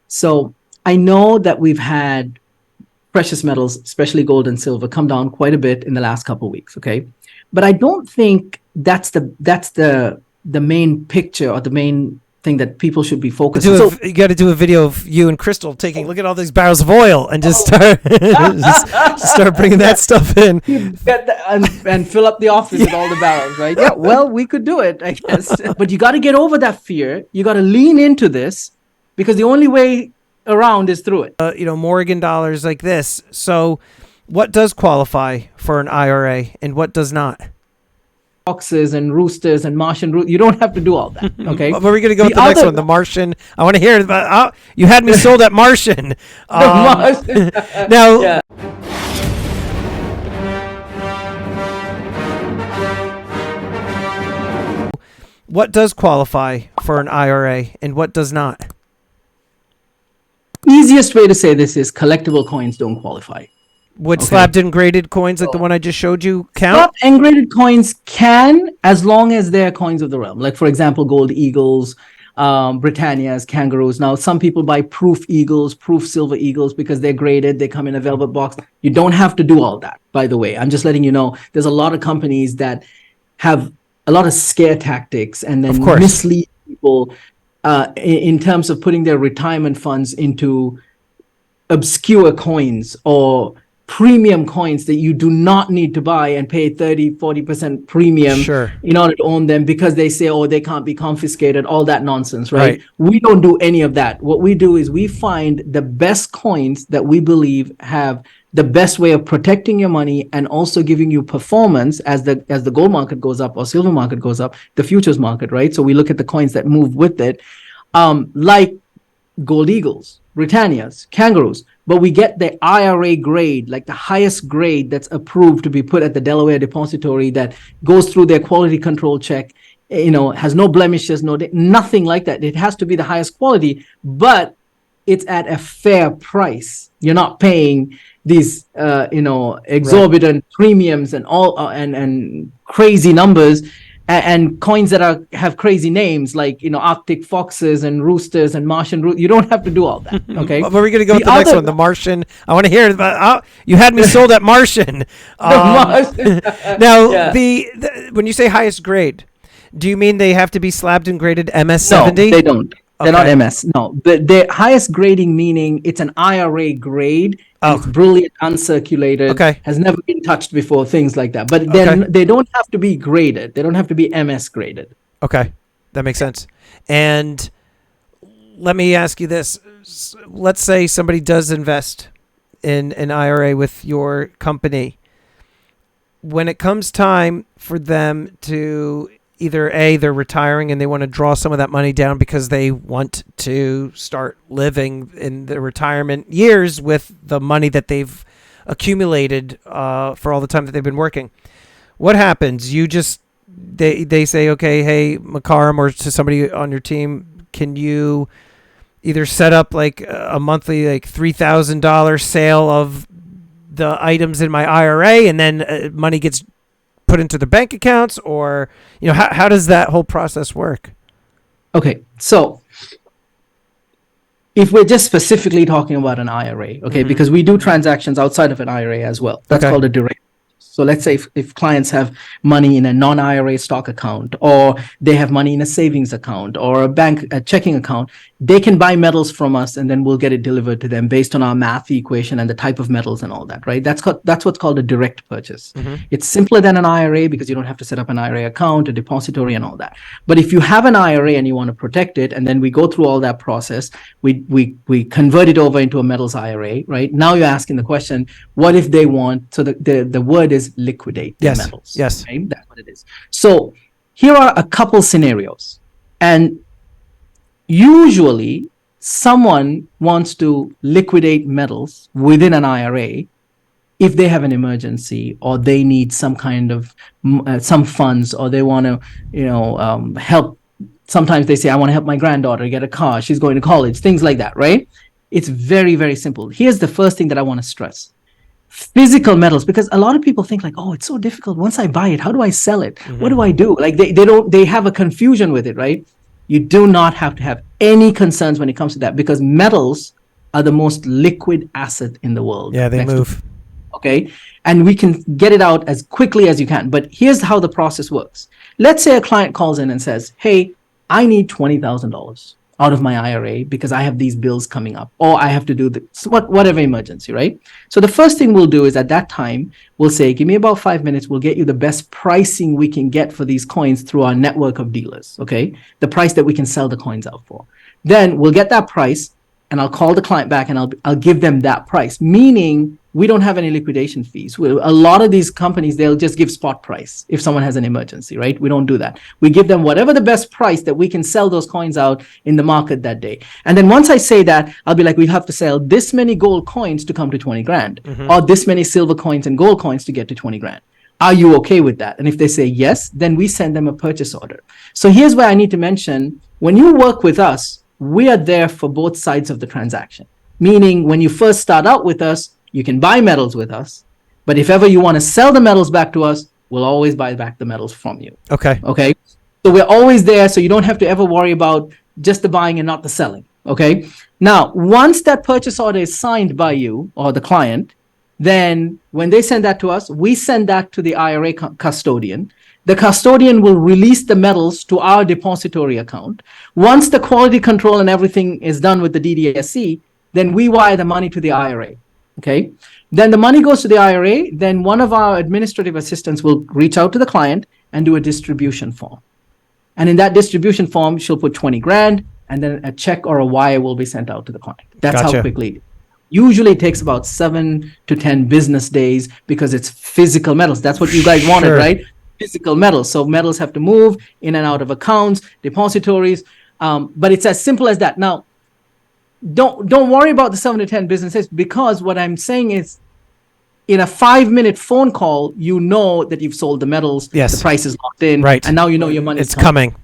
So I know that we've had precious metals, especially gold and silver, come down quite a bit in the last couple of weeks. Okay, but I don't think that's the main picture or the main thing that people should be focused on. You got to do a video of you and Crystal taking look at all these barrels of oil and just start just start bringing that stuff in. And fill up the office with all the barrels, right? Yeah, well, we could do it, I guess. But you got to get over that fear. You got to lean into this because the only way around is through it. Morgan dollars like this. So what does qualify for an IRA and what does not? Foxes and roosters and Martian root. You don't have to do all that. Okay. But we're going to go to the next one, the Martian. I want to hear about. You had me sold at Martian. Martian. Now. Yeah. What does qualify for an IRA and what does not? Easiest way to say this is collectible coins don't qualify. Would slabbed and graded coins like the one I just showed you count? Slabbed and graded coins can, as long as they're coins of the realm. Like, for example, gold eagles, Britannias, kangaroos. Now, some people buy proof eagles, proof silver eagles because they're graded. They come in a velvet box. You don't have to do all that, by the way. I'm just letting you know there's a lot of companies that have a lot of scare tactics and then mislead people in terms of putting their retirement funds into obscure coins or premium coins that you do not need to buy and pay 30-40% premium in order to own them because they say, oh, they can't be confiscated, all that nonsense, right? We don't do any of that. What we do is we find the best coins that we believe have the best way of protecting your money and also giving you performance as the gold market goes up or silver market goes up, the futures market, right? So we look at the coins that move with it, like gold eagles, Britannias, kangaroos, but we get the IRA grade, like the highest grade that's approved to be put at the Delaware depository that goes through their quality control check, has no blemishes, nothing like that. It has to be the highest quality, but it's at a fair price. You're not paying these, exorbitant premiums and all and crazy numbers. And coins that have crazy names like, Arctic foxes and roosters and Martian root. You don't have to do all that. Okay. But we're going to go to the next one, the Martian. I want to hear about. You had me sold at Martian. Martian. Now, when you say highest grade, do you mean they have to be slabbed and graded MS-70? No, they don't. They're not MS. No, the highest grading meaning it's an IRA grade. It's brilliant, uncirculated, has never been touched before, things like that. But then they don't have to be graded. They don't have to be MS graded. Okay, that makes sense. And let me ask you this. Let's say somebody does invest in an IRA with your company. When it comes time for them to either they're retiring and they want to draw some of that money down because they want to start living in their retirement years with the money that they've accumulated for all the time that they've been working. What happens? They say, okay, hey, Mukarram, or to somebody on your team, can you either set up like a monthly like $3,000 sale of the items in my IRA and then money gets put into the bank accounts, or how does that whole process work? Okay, so if we're just specifically talking about an IRA, because we do transactions outside of an IRA as well. That's called a direct. So let's say if clients have money in a non-IRA stock account, or they have money in a savings account or a checking account, they can buy metals from us and then we'll get it delivered to them based on our math equation and the type of metals and all that, right? That's what's called a direct purchase. It's simpler than an IRA because you don't have to set up an IRA account, a depository and all that. But if you have an IRA and you want to protect it, and then we go through all that process, we convert it over into a metals IRA, right? Now you're asking the question, what if they want, so the word is liquidate the metals. Yes. Right? That's what it is. So here are a couple scenarios. And usually someone wants to liquidate metals within an IRA if they have an emergency or they need some kind of some funds, or they want to help. Sometimes they say, I want to help my granddaughter get a car, she's going to college, things like that, right? It's very, very simple. Here's the first thing that I want to stress. Physical metals, because a lot of people think like, oh, it's so difficult. Once I buy it, how do I sell it? What do I do? Like they have a confusion with it, right? You do not have to have any concerns when it comes to that, because metals are the most liquid asset in the world. Yeah, they move. Okay. And we can get it out as quickly as you can. But here's how the process works. Let's say a client calls in and says, hey, I need $20,000 out of my IRA because I have these bills coming up, or I have to do whatever emergency, right? So the first thing we'll do is at that time, we'll say, give me about 5 minutes. We'll get you the best pricing we can get for these coins through our network of dealers, okay? The price that we can sell the coins out for. Then we'll get that price, and I'll call the client back and I'll give them that price, meaning we don't have any liquidation fees. A lot of these companies, they'll just give spot price if someone has an emergency, right? We don't do that. We give them whatever the best price that we can sell those coins out in the market that day. And then once I say that, I'll be like, we have to sell this many gold coins to come to 20 grand, or this many silver coins and gold coins to get to 20 grand. Are you okay with that? And if they say yes, then we send them a purchase order. So here's where I need to mention, when you work with us, we are there for both sides of the transaction. Meaning when you first start out with us, you can buy metals with us, but if ever you want to sell the metals back to us, we'll always buy back the metals from you. Okay. Okay. So we're always there, so you don't have to ever worry about just the buying and not the selling. Okay. Now, once that purchase order is signed by you or the client, then when they send that to us, we send that to the IRA custodian. The custodian will release the metals to our depository account. Once the quality control and everything is done with the DDSC, then we wire the money to the IRA. Okay. Then the money goes to the IRA. Then one of our administrative assistants will reach out to the client and do a distribution form. And in that distribution form, she'll put 20 grand, and then a check or a wire will be sent out to the client. That's Gotcha. how quickly. Usually it takes about 7 to 10 business days because it's physical metals. That's what you guys wanted, Sure. right? Physical metals. So metals have to move in and out of accounts, depositories. But it's as simple as that. Now, don't worry about the 7 to 10 business days, because what I'm saying is, in a 5-minute phone call, you know that you've sold the metals. Yes. The price is locked in. Right. And now you know your money It's coming.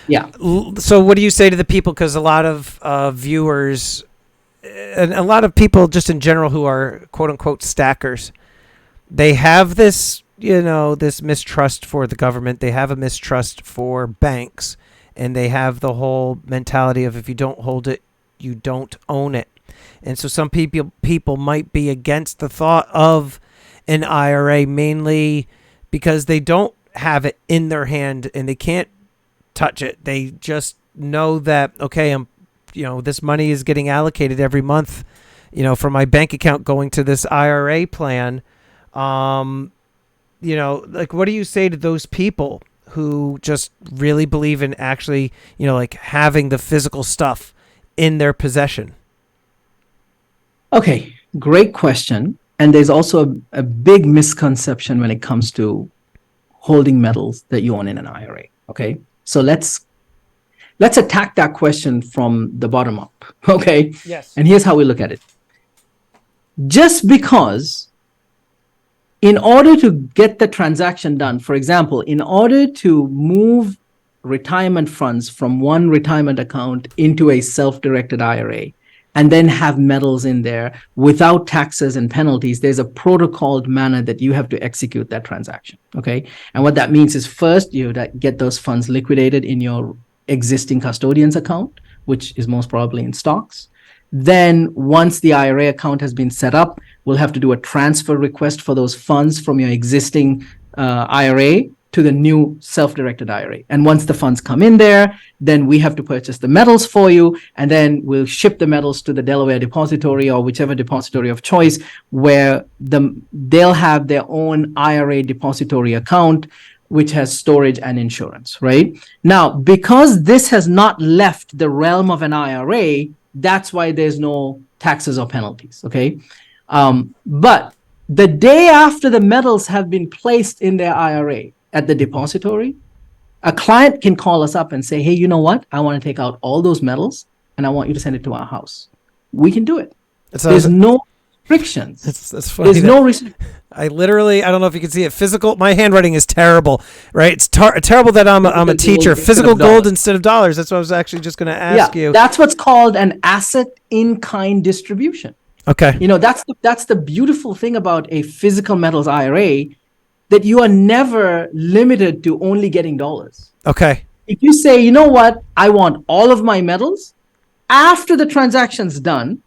Yeah. So what do you say to the people? Because a lot of viewers and a lot of people just in general who are quote unquote stackers, they have this, this mistrust for the government. They have a mistrust for banks, and they have the whole mentality of if you don't hold it, you don't own it. And so some people might be against the thought of an IRA, mainly because they don't have it in their hand and they can't touch it. They just know that, okay, this money is getting allocated every month, from my bank account going to this IRA plan. What do you say to those people who just really believe in actually, having the physical stuff in their possession? Okay, great question. And there's also a big misconception when it comes to holding metals that you own in an IRA. Okay, so let's attack that question from the bottom up. Okay. Yes. And here's how we look at it. Just because, in order to get the transaction done, for example, in order to move retirement funds from one retirement account into a self-directed IRA, and then have metals in there without taxes and penalties, there's a protocoled manner that you have to execute that transaction, okay? And what that means is, first, you have to get those funds liquidated in your existing custodian's account, which is most probably in stocks. Then once the IRA account has been set up, we'll have to do a transfer request for those funds from your existing IRA to the new self-directed IRA. And once the funds come in there, then we have to purchase the metals for you, and then we'll ship the metals to the Delaware depository or whichever depository of choice, where they'll have their own IRA depository account, which has storage and insurance, right? Now, because this has not left the realm of an IRA, that's why there's no taxes or penalties, okay? But the day after the metals have been placed in their IRA at the depository, a client can call us up and say, hey, you know what? I want to take out all those metals and I want you to send it to our house. We can do it. There's no restrictions. That's funny. There's no restrictions. I don't know if you can see it. My handwriting is terrible, right? It's terrible that I'm a teacher. Physical gold instead of dollars. That's what I was actually just going to ask you. That's what's called an asset in kind distribution. Okay. That's the beautiful thing about a physical metals IRA, that you are never limited to only getting dollars. Okay. If you say, you know what, I want all of my metals, after the transaction's done,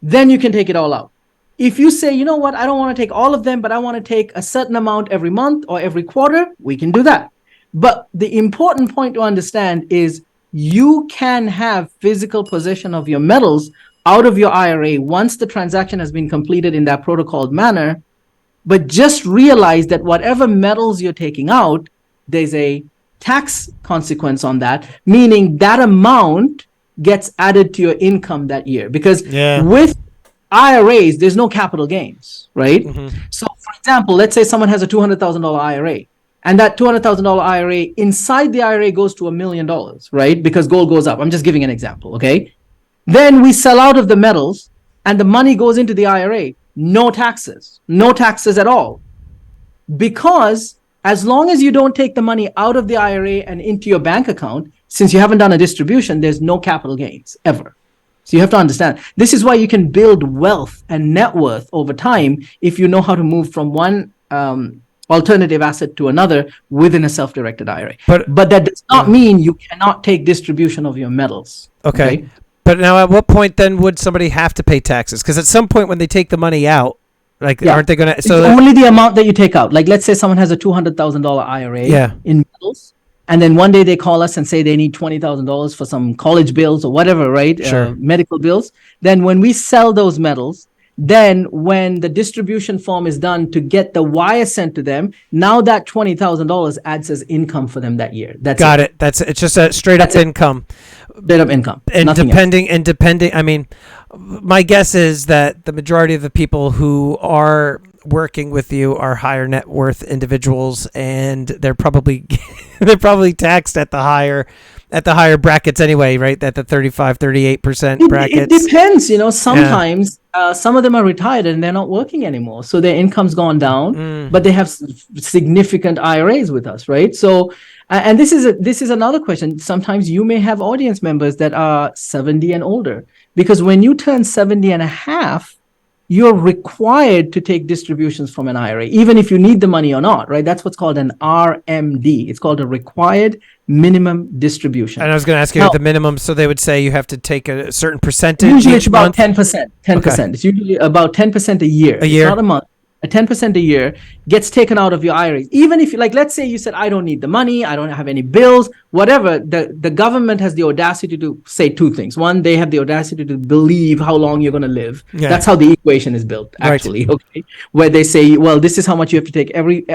then you can take it all out. If you say, you know what, I don't want to take all of them, but I want to take a certain amount every month or every quarter, we can do that. But the important point to understand is you can have physical possession of your metals out of your IRA once the transaction has been completed in that protocoled manner. But just realize that whatever metals you're taking out, there's a tax consequence on that, meaning that amount gets added to your income that year. Because with IRAs, there's no capital gains, right? So, for example, let's say someone has a $200,000 IRA, and that $200,000 IRA, inside the IRA goes to $1 million, right? Because gold goes up. I'm just giving an example, okay? Then we sell out of the metals, and the money goes into the IRA. No taxes at all. Because as long as you don't take the money out of the IRA and into your bank account, since you haven't done a distribution, there's no capital gains ever. So you have to understand, this is why you can build wealth and net worth over time if you know how to move from one alternative asset to another within a self-directed IRA. But that does not mean you cannot take distribution of your metals. Okay. But now at what point then would somebody have to pay taxes? Because at some point when they take the money out, aren't they going to... So only the amount that you take out. Like, let's say someone has a $200,000 IRA in metals, and then one day they call us and say they need $20,000 for some college bills or whatever, right? Sure. Medical bills. Then when we sell those metals, then when the distribution form is done to get the wire sent to them, now that $20,000 adds as income for them that year. Got it. It's just a straight up income. Straight up income. And depending, I mean, my guess is that the majority of the people who are working with you are higher net worth individuals, and they're probably taxed at the higher brackets anyway, right? At the 35-38% brackets. It depends, sometimes some of them are retired and they're not working anymore, so their income's gone down, but they have significant IRAs with us, right? So and this is another question. Sometimes you may have audience members that are 70 and older, because when you turn 70 and a half, you're required to take distributions from an IRA, even if you need the money or not, right? That's what's called an RMD. It's called a required minimum distribution. And I was going to ask you the minimum, so they would say you have to take a certain percentage. Usually it's about month? 10%. 10%. Okay. It's usually about 10% a year. It's not a month. A 10% a year gets taken out of your IRAs. Even if, let's say you said, I don't need the money, I don't have any bills, whatever, the government has the audacity to say two things. One, they have the audacity to believe how long you're going to live. Yeah. That's how the equation is built, actually, right. Okay? Where they say, well, this is how much you have to take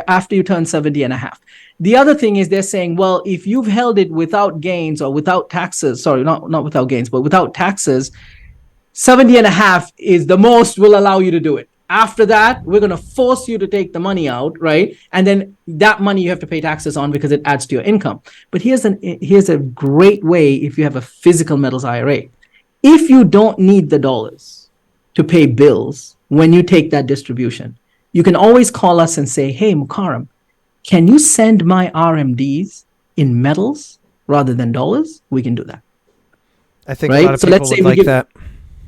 after you turn 70 and a half. The other thing is they're saying, well, if you've held it without gains or without taxes, sorry, not without gains, but without taxes, 70 and a half is the most we'll allow you to do it. After that, we're going to force you to take the money out, right? And then that money you have to pay taxes on because it adds to your income. But here's a great way if you have a physical metals IRA. If you don't need the dollars to pay bills when you take that distribution, you can always call us and say, hey, Mukarram, can you send my RMDs in metals rather than dollars? We can do that. I think a lot of people would like that.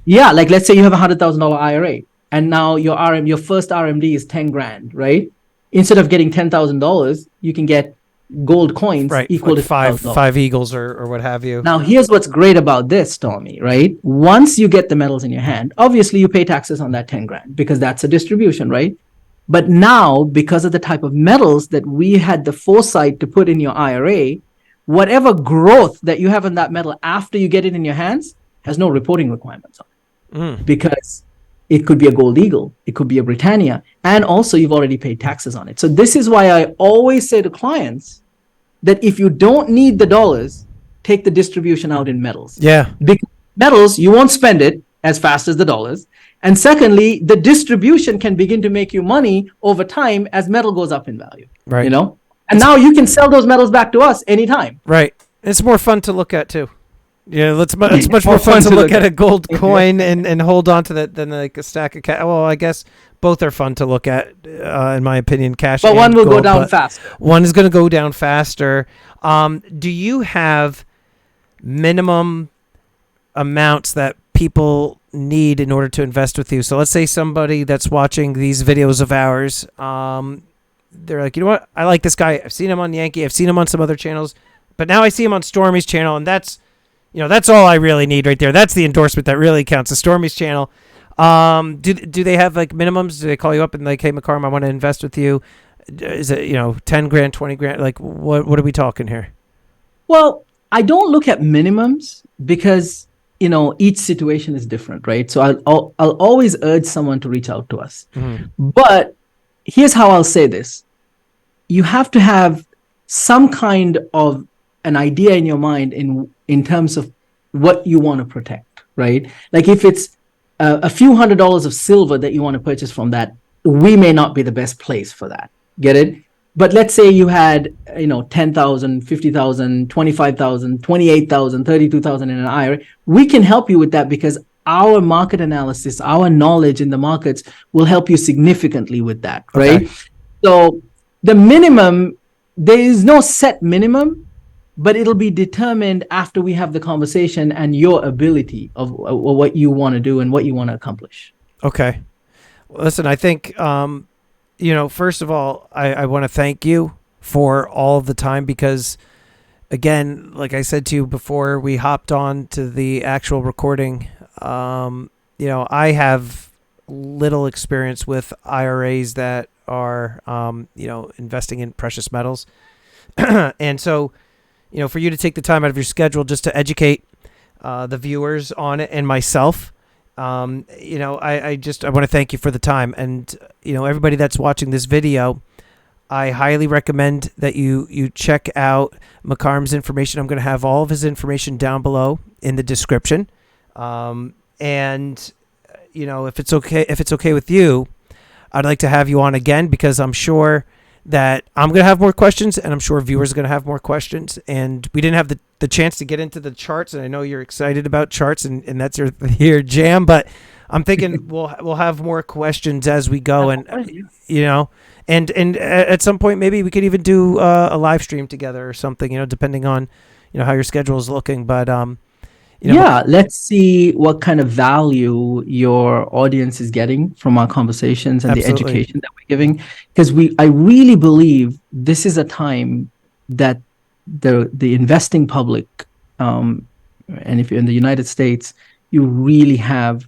Yeah, let's say you have a $100,000 IRA. And now your first RMD is 10 grand, right? Instead of getting $10,000, you can get gold coins equal to five eagles or what have you. Now, here's what's great about this, Tommy, right? Once you get the metals in your hand, obviously you pay taxes on that 10 grand because that's a distribution, right? But now, because of the type of metals that we had the foresight to put in your IRA, whatever growth that you have in that metal after you get it in your hands has no reporting requirements on it. Because it could be a gold eagle, it could be a Britannia, and also you've already paid taxes on it. So this is why I always say to clients that if you don't need the dollars, take the distribution out in metals. Yeah. Because metals, you won't spend it as fast as the dollars. And secondly, the distribution can begin to make you money over time as metal goes up in value. Right. And now you can sell those metals back to us anytime. Right. It's more fun to look at too. Yeah, it's much more fun to look at a gold coin and hold on to that than like a stack of cash. Well, I guess both are fun to look at, in my opinion. Cash, but one will gold, go down faster. One is going to go down faster. Do you have minimum amounts that people need in order to invest with you? So let's say somebody that's watching these videos of ours, they're like, you know what? I like this guy. I've seen him on Yankee. I've seen him on some other channels. But now I see him on Stormy's channel, and that's all I really need right there. That's the endorsement that really counts. The Stormy's channel. Do they have like minimums? Do they call you up and like, hey, Mukarram, I want to invest with you? Is it 10 grand, 20 grand? Like what are we talking here? Well, I don't look at minimums because each situation is different, right? So I'll always urge someone to reach out to us. But here's how I'll say this: you have to have some kind of an idea in your mind in terms of what you want to protect, right? Like if it's a few $100s of silver that you want to purchase from that, we may not be the best place for that. Get it? But let's say you had, 10,000, 50,000, 25,000, 28,000, 32,000 in an IRA. We can help you with that because our market analysis, our knowledge in the markets will help you significantly with that, right? Okay. So the minimum, there is no set minimum, but it'll be determined after we have the conversation and your ability of what you want to do and what you want to accomplish. Okay. Well, listen, I think, first of all, I want to thank you for all of the time because, again, like I said to you before we hopped on to the actual recording, I have little experience with IRAs that are, investing in precious metals. And so, for you to take the time out of your schedule just to educate the viewers on it and myself, I want to thank you for the time. And, everybody that's watching this video, I highly recommend that you check out Mukarram's information. I'm going to have all of his information down below in the description. And, if it's okay with you, I'd like to have you on again because I'm sure that I'm going to have more questions and I'm sure viewers are going to have more questions. And we didn't have the chance to get into the charts. And I know you're excited about charts and that's your jam, but I'm thinking we'll have more questions as we go. And, and at some point, maybe we could even do a live stream together or something, depending on, how your schedule is looking. But, let's see what kind of value your audience is getting from our conversations and Absolutely. The education that we're giving. Because I really believe this is a time that the investing public, and if you're in the United States, you really have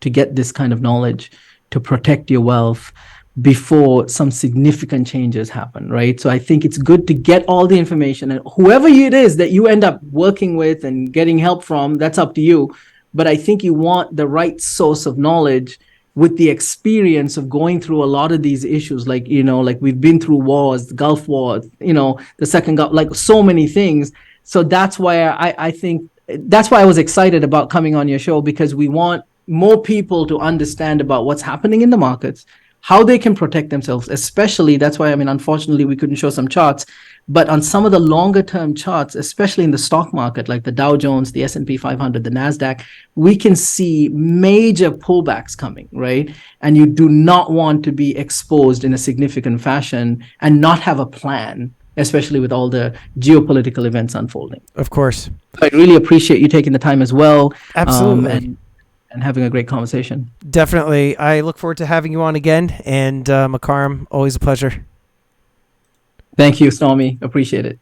to get this kind of knowledge to protect your wealth before some significant changes happen, right? So I think it's good to get all the information, and whoever it is that you end up working with and getting help from, that's up to you. But I think you want the right source of knowledge with the experience of going through a lot of these issues, like, like we've been through wars, the Gulf War, the second Gulf, like so many things. So that's why I think that's why I was excited about coming on your show, because we want more people to understand about what's happening in the markets, how they can protect themselves, especially, that's why, unfortunately, we couldn't show some charts, but on some of the longer term charts, especially in the stock market, like the Dow Jones, the S&P 500, the NASDAQ, we can see major pullbacks coming, right? And you do not want to be exposed in a significant fashion and not have a plan, especially with all the geopolitical events unfolding. Of course. I really appreciate you taking the time as well. Absolutely. And having a great conversation. Definitely. I look forward to having you on again. And Mukarram, always a pleasure. Thank you, Stormy. Appreciate it.